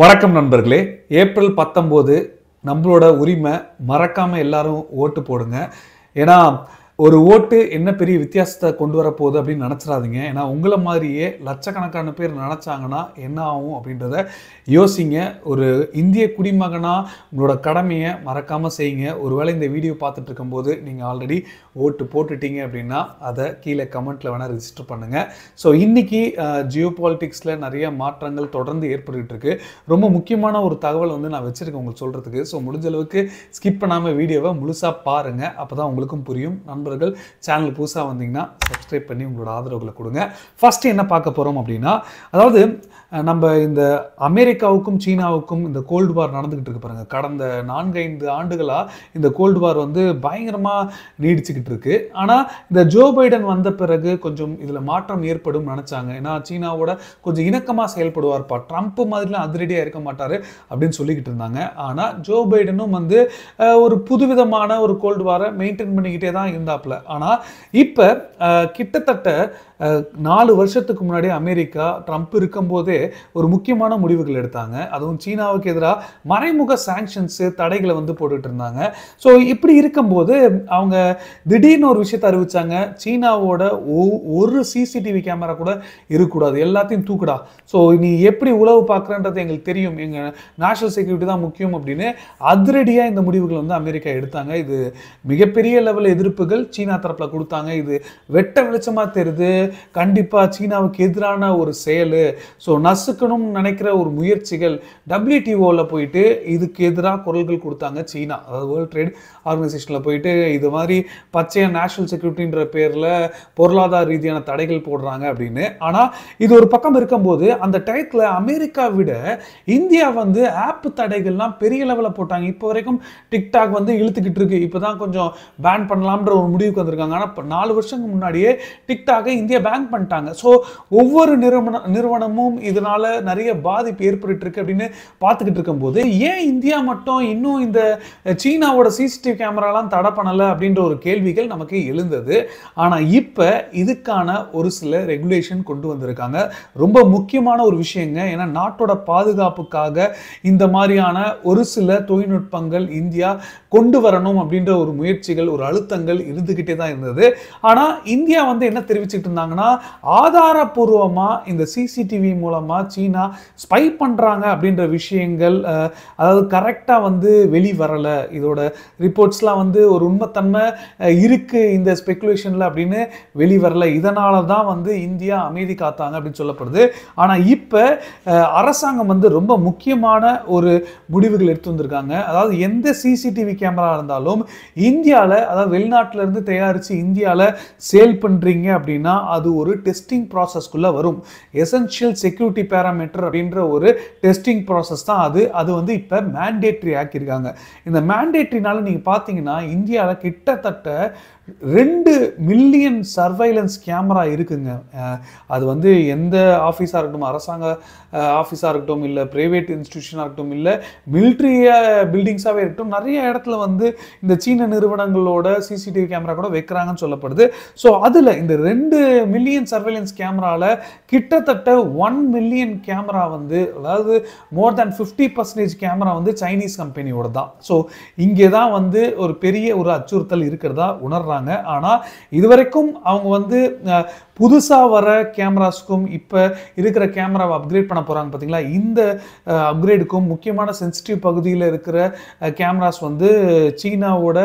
வணக்கம் நண்பர்களே. ஏப்ரல் 19 நம்மளோட உரிமை. மறக்காம எல்லாரும் ஓட்டு போடுங்க. ஏன்னா ஒரு ஓட்டு என்ன பெரிய வித்தியாசத்தை கொண்டு வரப்போகுது அப்படின்னு நினச்சிடாதீங்க. ஏன்னா உங்களை மாதிரியே லட்சக்கணக்கான பேர் நினச்சாங்கன்னா என்ன ஆகும் அப்படின்றத யோசிங்க. ஒரு இந்திய குடிமகனாக உங்களோட கடமையை மறக்காமல் செய்யுங்க. ஒருவேளை இந்த வீடியோ பார்த்துட்டு இருக்கும்போது நீங்கள் ஆல்ரெடி ஓட்டு போட்டுட்டீங்க அப்படின்னா அதை கீழே கமெண்ட்டில் வேணால் ரிஜிஸ்டர் பண்ணுங்கள். ஸோ இன்றைக்கி ஜியோ பாலிட்டிக்ஸில் நிறைய மாற்றங்கள் தொடர்ந்து ஏற்பட்டுக்கிட்டு இருக்கு. ரொம்ப முக்கியமான ஒரு தகவல் நான் வச்சுருக்கேன் உங்களுக்கு சொல்கிறதுக்கு. ஸோ முடிஞ்ச அளவுக்கு ஸ்கிப் பண்ணாமல் வீடியோவை முழுசாக பாருங்கள். அப்போ தான் உங்களுக்கும் புரியும். நண்பர்கள் சேனல் புதுசாக வந்தீங்கன்னா சப்ஸ்கிரைப் பண்ணி உங்களோட ஆதரவுகளை கொடுங்க. ஃபஸ்ட்டு என்ன பார்க்க போகிறோம் அப்படின்னா, அதாவது நம்ம இந்த அமெரிக்காவுக்கும் சீனாவுக்கும் இந்த கோல்டு வார் நடந்துக்கிட்டு இருக்கு பாருங்கள். கடந்த 4-5 ஆண்டுகளாக இந்த கோல்டு வார் பயங்கரமாக நீடிச்சுக்கிட்டு இருக்கு. ஆனால் இந்த ஜோ பைடன் வந்த பிறகு கொஞ்சம் இதில் மாற்றம் ஏற்படும் நினச்சாங்க. ஏன்னா சீனாவோட கொஞ்சம் இணக்கமாக செயல்படுவார்ப்பா, ட்ரம்ப் மாதிரிலாம் அதிரடியாக இருக்க மாட்டார் அப்படின்னு சொல்லிக்கிட்டு இருந்தாங்க. ஆனால் ஜோ பைடனும் ஒரு புதுவிதமான ஒரு கோல்டு வாரை மெயின்டைன் பண்ணிக்கிட்டே தான் இருந்தாப்புல. ஆனால் இப்போ கிட்டத்தட்ட 4 வருஷத்துக்கு முன்னாடி அமெரிக்கா ட்ரம்ப் இருக்கும்போதே ஒரு முக்கியமான முடிவுகள் எடுத்தாங்க. அதுவும் சீனாவுக்கு எதிராக மறைமுக சாங்ஷன்ஸு தடைகளை போட்டுட்டு இருந்தாங்க. ஸோ இப்படி இருக்கும்போது அவங்க திடீர்னு ஒரு விஷயத்தை அறிவிச்சாங்க. சீனாவோட ஒரு சிசிடிவி கேமரா கூட இருக்கக்கூடாது, எல்லாத்தையும் தூக்குடா. ஸோ நீ எப்படி உளவு பார்க்குறன்றது எங்களுக்கு தெரியும், எங்கள் நேஷனல் செக்யூரிட்டி தான் முக்கியம் அப்படின்னு அதிரடியாக இந்த முடிவுகள் அமெரிக்கா எடுத்தாங்க. இது மிகப்பெரிய லெவல் எதிர்ப்புகள் சீனா தரப்பில் கொடுத்தாங்க. இது வெட்ட வெளிச்சமாக தெரியுது. கண்டிப்பாக சீனாவுக்கு எதிரான ஒரு செயல். ஸோ நசுக்கணும்னு நினைக்கிற ஒரு முயற்சிகள். WTOவில் போயிட்டு இதுக்கு எதிராக குரல்கள் கொடுத்தாங்க சீனா. அதாவது வேர்ல்ட் ட்ரேட் ஆர்கனைசேஷனில் போயிட்டு இது மாதிரி பச்சையாக நேஷனல் செக்யூரிட்டின்ற பேரில் பொருளாதார ரீதியான தடைகள் போடுறாங்க அப்படின்னு. ஆனால் இது ஒரு பக்கம் இருக்கும்போது அந்த டயத்தில் அமெரிக்கா விட இந்தியா ஆப் தடைகள்லாம் பெரிய லெவலில் போட்டாங்க. இப்போ வரைக்கும் டிக்டாக் இழுத்துக்கிட்டு இருக்கு. இப்போ தான் கொஞ்சம் பேன் பண்ணலாம்ன்ற ஒரு முடிவுக்கு வந்திருக்காங்க. ஆனால் இப்போ 4 வருஷத்துக்கு முன்னாடியே டிக்டாக்கை இந்தியா பேன் பண்ணிட்டாங்க. ஸோ ஒவ்வொரு நிறுவனமும் இதனால நிறைய பாதிப்பு ஏற்பட்டு இருக்கு அப்படின்னு பார்த்துக்கிட்டு இருக்கும்போது ஏன் இந்தியா மட்டும் இன்னும் இந்த சீனாவோட சிசிடிவி கேமராலாம் தடை பண்ணலை அப்படின்ற ஒரு கேள்விகள் நமக்கு எழுந்தது. ஆனால் இப்போ இதுக்கான ஒரு சில ரெகுலேஷன் கொண்டு வந்திருக்காங்க. ரொம்ப முக்கியமான ஒரு விஷயங்க. ஏன்னா நாட்டோட பாதுகாப்புக்காக இந்த மாதிரியான ஒரு சில தொழில்நுட்பங்கள் இந்தியா கொண்டு வரணும் அப்படின்ற ஒரு முயற்சிகள், ஒரு அழுத்தங்கள் இருந்துகிட்டே தான் இருந்தது. ஆனால் இந்தியா என்ன தெரிவிச்சுட்டு இருந்தாங்கன்னா, ஆதாரப்பூர்வமாக இந்த சிசிடிவி மூலமாக சீனா ஸ்பை பண்ணுறாங்க அப்படின்ற விஷயங்கள் அதாவது கரெக்டாக வெளி வரலை. இதோட ரிப்போர்ட்ஸ்லாம் ஒரு உண்மைத்தன்மை இருக்குது இந்த ஸ்பெகுலேஷனில் அப்படின்னு வெளி வரலை. இதனால தான் இந்தியா அமைதி காத்தாங்க அப்படின்னு சொல்லப்படுது. ஆனால் இப்போ அரசாங்கம் ரொம்ப முக்கியமான ஒரு முடிவுகள் எடுத்து வந்திருக்காங்க. அதாவது எந்த சிசிடிவி கேமரா இருந்தாலும் இந்தியாவில், அதாவது வெளிநாட்டில இருந்து தயாரித்து இந்தியாவில் சேல் பண்ணுறீங்க அப்படின்னா அது ஒரு டெஸ்டிங் ப்ராசஸ்க்குள்ள வரும். எசென்ஷியல் செக்யூரிட்டி பேராமீட்டர் அப்படின்ற ஒரு டெஸ்டிங் ப்ராசஸ் தான் அது. இப்போ மேண்டேட்ரி ஆக்கியிருக்காங்க. இந்த மேண்டேட்ரினால நீங்கள் பார்த்தீங்கன்னா இந்தியாவில் கிட்டத்தட்ட 2 மில்லியன் சர்வைலன்ஸ் கேமரா இருக்குங்க. அது எந்த ஆஃபீஸாக இருக்கட்டும், அரசாங்க ஆஃபீஸாக இருக்கட்டும், இல்லை ப்ரைவேட் இன்ஸ்டிடியூஷனாக இருக்கட்டும், இல்லை மிலிட்ரி பில்டிங்ஸாகவே இருக்கட்டும், நிறைய இடத்துல இந்த சீன நிறுவனங்களோட சிசிடிவி கேமரா கூட வைக்கிறாங்கன்னு சொல்லப்படுது. ஸோ அதில் இந்த 2 மில்லியன் சர்வைலன்ஸ் கேமராவில் கிட்டத்தட்ட 1 மில்லியன் கேமரா அதாவது மோர் தேன் 50% கேமரா சைனீஸ் கம்பெனியோட தான். ஸோ இங்கே தான் ஒரு பெரிய ஒரு அச்சுறுத்தல் இருக்கிறதா உணர்றாங்க. ஆனால் இதுவரைக்கும் அவங்க புதுசாக வர கேமராஸ்க்கும் இப்போ இருக்கிற கேமராவை அப்கிரேட் பண்ண போகிறாங்க பார்த்தீங்களா. இந்த அப்கிரேடுக்கும் முக்கியமான சென்சிட்டிவ் பகுதியில் இருக்கிற கேமராஸ் சீனாவோட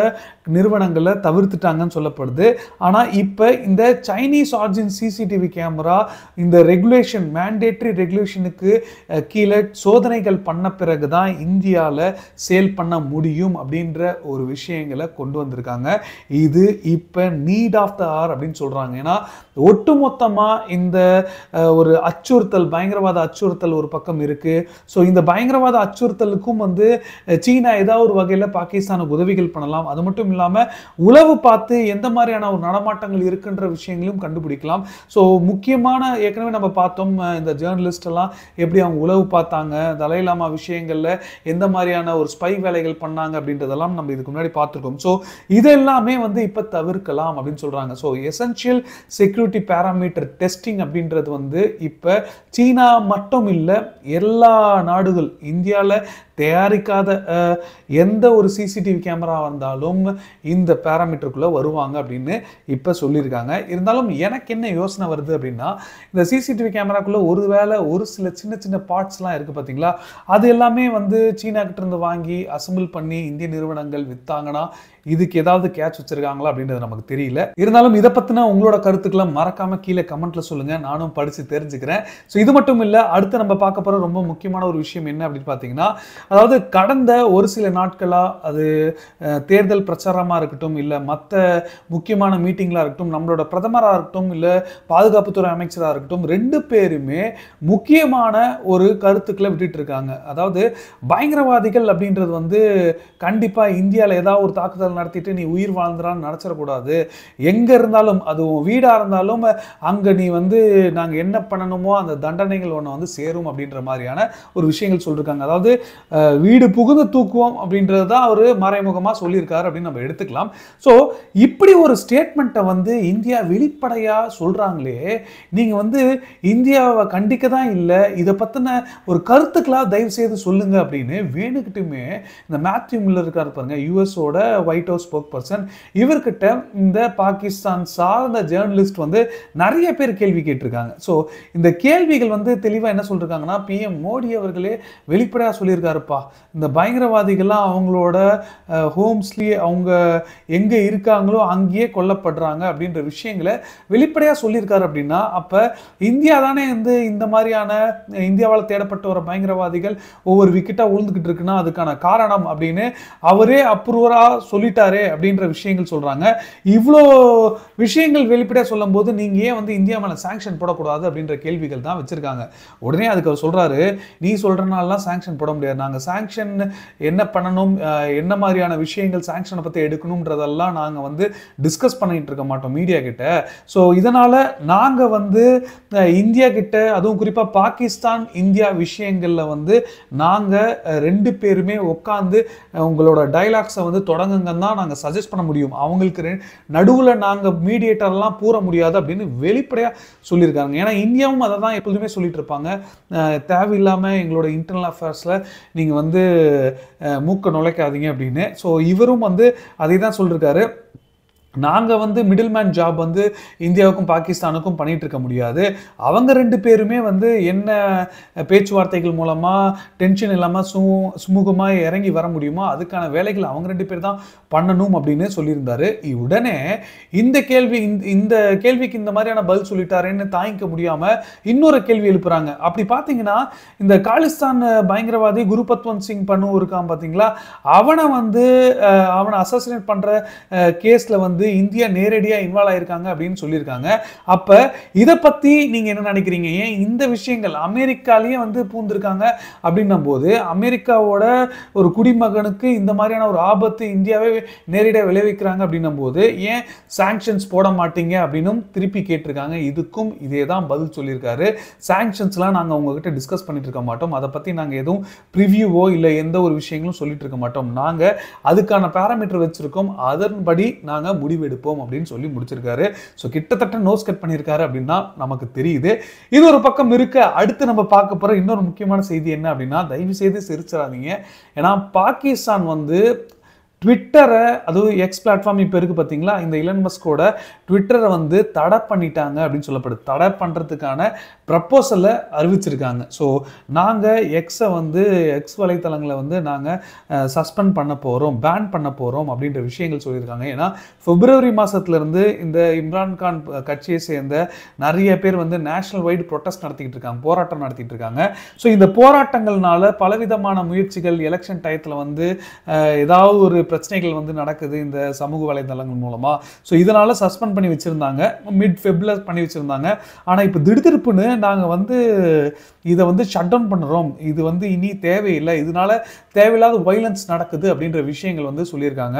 நிறுவனங்களை தவிர்த்துட்டாங்கன்னு சொல்லப்படுது. ஆனால் இப்போ இந்த சைனீஸ் ஆர்ஜின் சிசிடிவி கேமரா இந்த ரெகுலேஷன், மேண்டேட்ரி ரெகுலேஷனுக்கு கீழே சோதனைகள் பண்ண பிறகு தான் இந்தியாவில் சேல் பண்ண முடியும் அப்படின்ற ஒரு விஷயங்களை கொண்டு வந்திருக்காங்க. இது இப்போ நீட் ஆஃப் த ஆர் அப்படின்னு சொல்கிறாங்க. ஏன்னா ஒட்டுமொத்தமாக இந்த ஒரு அச்சுறுத்தல், பயங்கரவாத அச்சுறுத்தல் ஒரு பக்கம் இருக்குது. ஸோ இந்த பயங்கரவாத அச்சுறுத்தலுக்கும் சீனா ஏதாவது ஒரு வகையில் பாகிஸ்தானுக்கு உதவிகள் பண்ணலாம். அது மட்டும் இல்லாமல் உளவு பார்த்து எந்த மாதிரியான ஒரு நடமாட்டங்கள் இருக்குன்ற விஷயங்களையும் கண்டுபிடிக்கலாம். ஸோ முக்கியமான, ஏற்கனவே நம்ம பார்த்தோம் இந்த ஜேர்னலிஸ்ட் எல்லாம் எப்படி அவங்க உளவு பார்த்தாங்க, தலைலாமா விஷயங்களில் எந்த மாதிரியான ஒரு ஸ்பை வேலைகள் பண்ணாங்க அப்படின்றதெல்லாம் நம்ம இதுக்கு முன்னாடி பார்த்துருக்கோம். ஸோ இதெல்லாமே இப்போ தவிர்க்கலாம் அப்படின்னு சொல்கிறாங்க. So essential security parameter testing அப்படின்றது வந்து இப்போ சீனா மட்டும் இல்லை, எல்லா நாடுகள் இந்தியாவில் தயாரிக்காத எந்த ஒரு சிசிடிவி கேமரா வந்தாலும் இந்த பேராமீட்டருக்குள்ளே வருவாங்க அப்படின்னு இப்போ சொல்லியிருக்காங்க. இருந்தாலும் எனக்கு என்ன யோசனை வருது அப்படின்னா, இந்த சிசிடிவி கேமராக்குள்ளே ஒருவேளை ஒரு சில சின்ன சின்ன பார்ட்ஸ்லாம் இருக்குது பார்த்தீங்களா, அது எல்லாமே வந்து சீனாக்கிட்ட இருந்து வாங்கி அசம்பிள் பண்ணி இந்திய நிறுவனங்கள் விற்றாங்கன்னா இதுக்கு ஏதாவது கேட்ச் வச்சிருக்காங்களா அப்படின்றது நமக்கு தெரியல. இருந்தாலும் இதை பற்றின உங்களோட கருத்துக்களை மறக்காம கீழே கமெண்ட்ல சொல்லுங்க, நானும் படித்து தெரிஞ்சுக்கிறேன். ஸோ இது மட்டும் இல்லை, அடுத்து நம்ம பார்க்க போகிற ரொம்ப முக்கியமான ஒரு விஷயம் என்ன அப்படின்னு பார்த்தீங்கன்னா, அதாவது கடந்த ஒரு சில நாட்களாக அது தேர்தல் பிரச்சாரமாக இருக்கட்டும், இல்லை மற்ற முக்கியமான மீட்டிங்களாக இருக்கட்டும், நம்மளோட பிரதமராக இருக்கட்டும், இல்லை பாதுகாப்புத்துறை அமைச்சராக இருக்கட்டும், 2 பேருமே முக்கியமான ஒரு கருத்துக்களை விட்டுட்டு இருக்காங்க. அதாவது பயங்கரவாதிகள் அப்படின்றது வந்து கண்டிப்பாக இந்தியாவில் ஏதாவது ஒரு தாக்குதல் நடத்திட்டு நீ உயிர் வாழ்ந்துறான்னு நினச்சிடக்கூடாது. எங்கே இருந்தாலும், அது வீடாக இருந்தாலும் அங்கே நீ வந்து நாங்கள் என்ன பண்ணணுமோ அந்த தண்டனைகள் ஒன்று வந்து சேரும் அப்படின்ற மாதிரியான ஒரு விஷயங்கள் சொல்லியிருக்காங்க. அதாவது வீடு புகுந்து தூக்குவோம் அப்படின்றது தான் அவர் மறைமுகமாக சொல்லியிருக்காரு அப்படின்னு நம்ம எடுத்துக்கலாம். ஸோ இப்படி ஒரு ஸ்டேட்மெண்ட்டை வந்து இந்தியா வெளிப்படையாக சொல்கிறாங்களே, நீங்கள் வந்து இந்தியாவை கண்டிக்க தான் இல்லை, இதை பற்றின ஒரு கருத்துக்களாக தயவு செய்து சொல்லுங்க அப்படின்னு வேணுக்கிட்டுமே இந்த மேத்யூ மில்லர் இருக்காரு பாருங்க, யூஎஸோட ஒயிட் ஹவுஸ் ஸ்போக் பர்சன், இவர்கிட்ட இந்த பாகிஸ்தான் சார்ந்த ஜேர்னலிஸ்ட் வந்து நிறைய பேர் கேள்வி கேட்டிருக்காங்க. ஸோ இந்த கேள்விகள் வந்து தெளிவாக என்ன சொல்லியிருக்காங்கன்னா, பிஎம் மோடி அவர்களே வெளிப்படையாக சொல்லியிருக்காருப்பா, இந்த பயங்கரவாதிகள்லாம் அவங்களோட ஹோம்ஸ்லேயே அவங்க எங்கே இருக்காங்களோ அங்கேயே கொல்லப்படுறாங்க அப்படின்ற விஷயங்களை வெளிப்படையாக சொல்லியிருக்காரு. அப்படின்னா அப்போ இந்தியா தானே வந்து இந்த மாதிரியான இந்தியாவால் தேடப்பட்டு வர பயங்கரவாதிகள் ஒவ்வொரு விக்கெட்டாக உழுந்துக்கிட்டு இருக்குன்னா அதுக்கான காரணம் அப்படின்னு அவரே அப்ரூவராக சொல்லிட்டாரே அப்படின்ற விஷயங்கள் சொல்கிறாங்க. இவ்வளோ விஷயங்கள் வெளிப்படையாக சொல்லும் போது நீங்கள் ஏன் வந்து இந்தியா மேலே சாங்ஷன் போடக்கூடாது அப்படின்ற கேள்விகள் தான் வச்சுருக்காங்க. உடனே அதுக்கு அவர் சொல்கிறாரு, நீ சொல்கிறனாலாம் சாங்ஷன் போட முடியாது, நாங்கள் சாங்ஷன் என்ன பண்ணணும், என்ன மாதிரியான விஷயங்கள் சாங்ஷனை பற்றி எடுக்கணுன்றதெல்லாம் நாங்கள் வந்து டிஸ்கஸ் பண்ணிட்டு இருக்க மாட்டோம் மீடியா கிட்ட. ஸோ இதனால் நாங்கள் வந்து இந்தியா கிட்ட, அதுவும் குறிப்பாக பாகிஸ்தான் இந்தியா விஷயங்களில் வந்து நாங்கள் 2 பேருமே உட்காந்து உங்களோட டைலாக்ஸை வந்து தொடங்குங்கன்னு தான் நாங்கள் சஜஸ்ட் பண்ண முடியும், அவங்களுக்கு நடுவில் நாங்கள் மீடியேட்டர்லாம் பூர முடியாது அப்படின்னு வெளிப்படையாக சொல்லியிருக்காங்க. ஏன்னா இந்தியாவும் அதை தான் எப்போதுமே சொல்லிட்டு இருப்பாங்க, தேவையில்லாமல் எங்களோட இன்டர்னல் அஃபேர்ஸில் நீங்கள் வந்து மூக்க நுழைக்காதீங்க அப்படின்னு. ஸோ இவரும் வந்து அதை தான் சொல்லியிருக்காரு, நாங்கள் வந்து மிடில் மேன் ஜாப் வந்து இந்தியாவுக்கும் பாகிஸ்தானுக்கும் பண்ணிட்டு இருக்க முடியாது, அவங்க 2 பேருமே வந்து என்ன பேச்சுவார்த்தைகள் மூலமாக டென்ஷன் இல்லாமல் சுமூகமாக இறங்கி வர முடியுமோ அதுக்கான வேலைகள் அவங்க 2 பேர் தான் பண்ணணும் அப்படின்னு சொல்லியிருந்தாரு. உடனே இந்த கேள்விக்கு இந்த மாதிரியான பதில் சொல்லிட்டாருன்னு தாங்கிக்க முடியாமல் இன்னொரு கேள்வி எழுப்புறாங்க. அப்படி பார்த்தீங்கன்னா இந்த காலிஸ்தான் பயங்கரவாதி குருபத்வந்த் சிங் பன்னு இருக்கான் பார்த்தீங்களா, அவனை அசாசினேட் பண்ணுற கேஸில் வந்து இந்தியா நேரடியாக இன்வால்வ் ஆயிருக்காங்க அப்படின்னு சொல்லியிருக்காங்க. அப்ப இதை பத்தி நீங்க என்ன நினைக்கிறீங்க? ஏன் இந்த விஷயங்கள் அமெரிக்காலேயே வந்து பூந்திருக்காங்க அப்படின்னும் போது அமெரிக்காவோட ஒரு குடிமகனுக்கு இந்த மாதிரியான ஒரு ஆபத்து இந்தியாவே நேரடியாக விளைவிக்கிறாங்க அப்படின்னும் போது ஏன் சாங்ஷன்ஸ் போட மாட்டீங்க அப்படின்னும் திருப்பி கேட்டிருக்காங்க. இதுக்கும் இதே தான் பதில் சொல்லியிருக்காரு, சாங்ஷன்ஸ்லாம் நாங்கள் உங்ககிட்ட டிஸ்கஸ் பண்ணிட்டு இருக்க மாட்டோம், அதை பற்றி நாங்கள் எதுவும் ப்ரிவியூவோ இல்லை எந்த ஒரு விஷயங்களும் சொல்லிட்டு இருக்க மாட்டோம், நாங்கள் அதுக்கான பேராமீட்டர் வச்சிருக்கோம், அதன்படி நாங்கள் முடிவெடுப்போம் அப்படின்னு சொல்லி முடிச்சிருக்காரு. ஸோ கிட்டத்தட்ட நோஸ் கட் பண்ணியிருக்காரு அப்படின்னா நமக்கு தெரியுது. இது ஒரு பக்கம் இருக்க, அடுத்து நம்ம பார்க்க போற இன்னொரு முக்கியமான செய்தி என்ன அப்படின்னா, தயவு செய்து சிரிச்சிடாதீங்க. ஏன்னா பாகிஸ்தான் வந்து ட்விட்டரை, அதுவும் எக்ஸ் பிளாட்ஃபார்ம் இப்போ இருக்குது பார்த்தீங்களா, இந்த இலன் மஸ்கோட ட்விட்டரை வந்து தடை பண்ணிட்டாங்க அப்படின்னு சொல்லப்படுது. தடை பண்ணுறதுக்கான ப்ரப்போசலை அறிவிச்சிருக்காங்க. ஸோ நாங்கள் எக்ஸ் வலைத்தளங்களை வந்து நாங்கள் சஸ்பெண்ட் பண்ண போகிறோம், பேன் பண்ண போகிறோம் அப்படின்ற விஷயங்கள் சொல்லியிருக்காங்க. ஏன்னா பிப்ரவரி மாதத்துலேருந்து இந்த இம்ரான்கான் கட்சியை சேர்ந்த நிறைய பேர் வந்து நேஷனல் வைடு ப்ரொட்டஸ்ட் நடத்திக்கிட்டு இருக்காங்க, போராட்டம் நடத்திட்டு இருக்காங்க. ஸோ இந்த போராட்டங்கள்னால பலவிதமான முயற்சிகள் எலெக்ஷன் டயத்தில் வந்து ஏதாவது ஒரு பிரச்சனைகள் வந்து நடக்குது இந்த சமூக வலைதளங்கள் மூலமா. ஸோ இதனால சஸ்பெண்ட் பண்ணி வச்சிருந்தாங்க, மிட் ஃபெப்ல பண்ணி வச்சிருந்தாங்க. ஆனால் இப்போ திடுதிருப்புன்னு நாங்கள் வந்து இதை வந்து ஷட் டவுன் பண்ணுறோம், இது வந்து இனி தேவையில்லை, இதனால தேவையில்லாத வைலன்ஸ் நடக்குது அப்படின்ற விஷயங்கள் வந்து சொல்லியிருக்காங்க.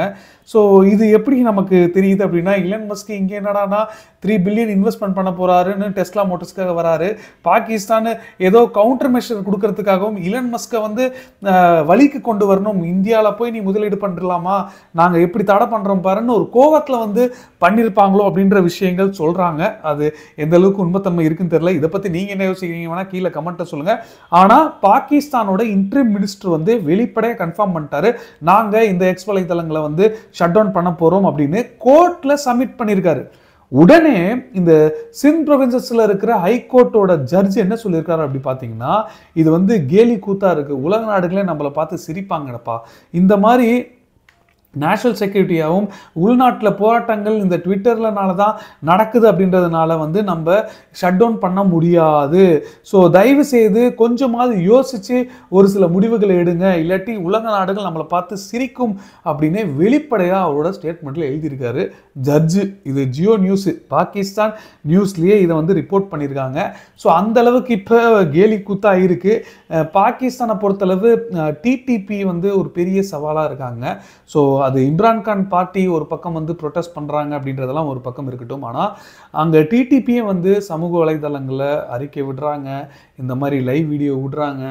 ஸோ இது எப்படி நமக்கு தெரியுது அப்படின்னா, இலன் மஸ்க் இங்கே என்னடானா $3 பில்லியன் இன்வெஸ்ட்மெண்ட் பண்ண போறாருன்னு டெஸ்லா மோட்டர்ஸ்க்காக வராரு. பாகிஸ்தான் ஏதோ கவுண்டர் மெஷர் கொடுக்கறதுக்காகவும் இலன் மஸ்கை வந்து வழிக்கு கொண்டு வரணும், இந்தியாவில் போய் நீ முதலீடு பண்ணிடலாமா, நாங்கள் எப்படி தடை பண்ணுறோம் பாருன்னு ஒரு கோவத்தில் வந்து பண்ணியிருப்பாங்களோ அப்படின்ற விஷயங்கள் சொல்கிறாங்க. அது எந்த அளவுக்கு உண்மைத்தன்மை இருக்குன்னு தெரியல. இதை பற்றி நீங்கள் என்ன யோசிக்கிறீங்க வேணா கீழே கமெண்ட்டை சொல்லுங்கள். ஆனால் பாகிஸ்தானோட இன்டரிம் மினிஸ்டர் வந்து வெளிப்படையாக கன்ஃபார்ம் பண்ணிட்டாரு, நாங்கள் இந்த எக்ஸ் வலைத்தளங்களை வந்து ஷட் டவுன் பண்ண போகிறோம் அப்படின்னு கோர்ட்டில் சப்மிட் பண்ணியிருக்காரு. உடனே இந்த சிந்த் ப்ரொவின்சஸ்ல இருக்கிற ஹைகோர்ட்டோட ஜட்ஜ் என்ன சொல்லியிருக்காரு அப்படி பார்த்தீங்கன்னா, இது வந்து கேலி கூத்தா இருக்கு, உலக நாடுகளே நம்மளை பார்த்து சிரிப்பாங்கடப்பா, இந்த மாதிரி நேஷனல் செக்யூரிட்டியாகவும் உள்நாட்டில் போராட்டங்கள் இந்த ட்விட்டர்லனால தான் நடக்குது அப்படின்றதுனால வந்து நம்ம ஷட் டவுன் பண்ண முடியாது. ஸோ தயவு செய்து கொஞ்சமாவது யோசித்து ஒரு சில முடிவுகளை எடுங்க, இல்லாட்டி உலக நாடுகள் நம்மளை பார்த்து சிரிக்கும் அப்படின்னு வெளிப்படையாக அவரோட ஸ்டேட்மெண்ட்டில் எழுதியிருக்காரு ஜட்ஜு. இது ஜியோ நியூஸு, பாகிஸ்தான் நியூஸ்லேயே இதை வந்து ரிப்போர்ட் பண்ணியிருக்காங்க. ஸோ அந்த அளவுக்கு இப்போ கேலி கூத்தாக இருக்குது. பாகிஸ்தானை பொறுத்தளவு டிடிபி வந்து ஒரு பெரிய சவாலாக இருக்காங்க. ஸோ அது இம்ரான்கான் பார்ட்டி ஒரு பக்கம் வந்து ப்ரொட்டஸ்ட் பண்ணுறாங்க அப்படின்றதெல்லாம் ஒரு பக்கம் இருக்கட்டும். ஆனால் அங்கே டிடிபியை வந்து சமூக வலைதளங்களில் அறிக்கை விடுறாங்க, இந்த மாதிரி லைவ் வீடியோ விடுறாங்க,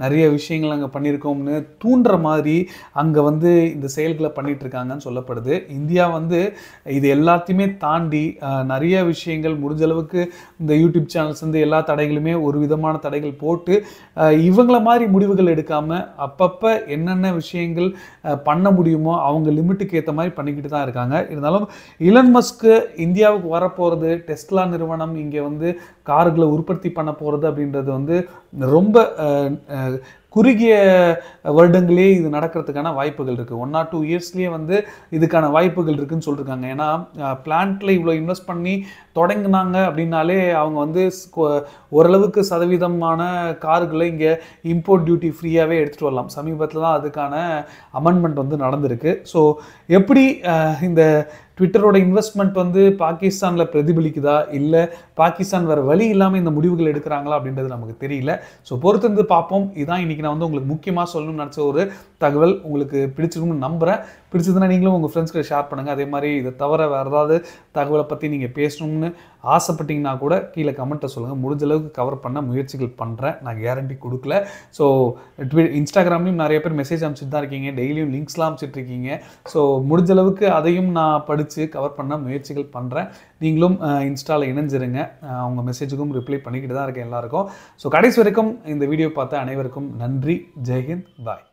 நிறைய விஷயங்கள் அங்கே பண்ணியிருக்கோம்னு தூண்டுற மாதிரி அங்கே வந்து இந்த செயல்களை பண்ணிட்டு இருக்காங்கன்னு சொல்லப்படுது. இந்தியா வந்து இது எல்லாத்தையுமே தாண்டி நிறைய விஷயங்கள் முடிஞ்ச அளவுக்கு இந்த யூடியூப் சேனல்ஸ் வந்து எல்லா தடைகளுமே ஒரு விதமான தடைகள் போட்டு இவங்கள மாதிரி முடிவுகள் எடுக்காமல் அப்பப்போ என்னென்ன விஷயங்கள் பண்ண முடியுமோ அவங்க லிமிட்டுக்கு ஏற்ற மாதிரி பண்ணிக்கிட்டு தான் இருக்காங்க. இருந்தாலும் இலன் மஸ்க் இந்தியாவுக்கு வரப்போகிறது, டெஸ்லா நிறுவனம் இங்கே வந்து கார்களை உற்பத்தி பண்ண போகிறது அப்படின்றது வந்து ரொம்ப குறுகிய வருடங்களே இது நடக்கிறதுக்கான வாய்ப்புகள் இருக்குது. 1 or 2 இயர்ஸ்லேயே வந்து இதுக்கான வாய்ப்புகள் இருக்குதுன்னு சொல்லியிருக்காங்க. ஏன்னா பிளான்ட்டில் இவ்வளோ இன்வெஸ்ட் பண்ணி தொடங்கினாங்க அப்படின்னாலே அவங்க வந்து ஓரளவுக்கு சதவீதமான கார்களை இங்கே இம்போர்ட் டியூட்டி ஃப்ரீயாகவே எடுத்துகிட்டு வரலாம். சமீபத்தில் தான் அதுக்கான அமெண்ட்மெண்ட் வந்து நடந்திருக்கு. ஸோ எப்படி இந்த ட்விட்டரோட இன்வெஸ்ட்மெண்ட் வந்து பாகிஸ்தானில் பிரதிபலிக்குதா, இல்லை பாகிஸ்தான் வேறு வழி இல்லாமல் இந்த முடிவுகள் எடுக்கிறாங்களா அப்படின்றது நமக்கு தெரியல. ஸோ பொறுத்திருந்து பார்ப்போம். இதான் இன்றைக்கி நான் வந்து உங்களுக்கு முக்கியமாக சொல்லணும்னு நினச்ச ஒரு தகவல். உங்களுக்கு பிடிச்சிருக்குன்னு நம்புகிறேன். பிடிச்சதுன்னா நீங்களும் உங்கள் ஃப்ரெண்ட்ஸ்க்கு ஷேர் பண்ணுங்கள். அதே மாதிரி இதை தவிர வேறு ஏதாவது தகவலை பற்றி நீங்கள் பேசணும்னு ஆசைப்பட்டீங்கன்னா கூட கீழே கமெண்ட்டை சொல்லுங்கள். முடிஞ்ச அளவுக்கு கவர் பண்ண முயற்சிகள் பண்ணுறேன். நான் கேரண்டி கொடுக்கல. ஸோ இன்ஸ்டாகிராம்லேயும் நிறைய பேர் மெசேஜ் அனுப்பிச்சிட்டு தான் இருக்கீங்க, டெய்லியும் லிங்க்ஸ்லாம் அனுப்பிச்சிட்டு இருக்கீங்க. ஸோ முடிஞ்ச அளவுக்கு அதையும் நான் படித்து கவர் பண்ண முயற்சிகள் பண்ணுறேன். நீங்களும் இன்ஸ்டாவில் இணைஞ்சிருங்க. அவங்க மெசேஜுக்கும் ரிப்ளை பண்ணிக்கிட்டு தான் இருக்கேன் எல்லாருக்கும். ஸோ கடைசி வரைக்கும் இந்த வீடியோ பார்த்த அனைவருக்கும் நன்றி. ஜெய்ஹிந்த், பாய்.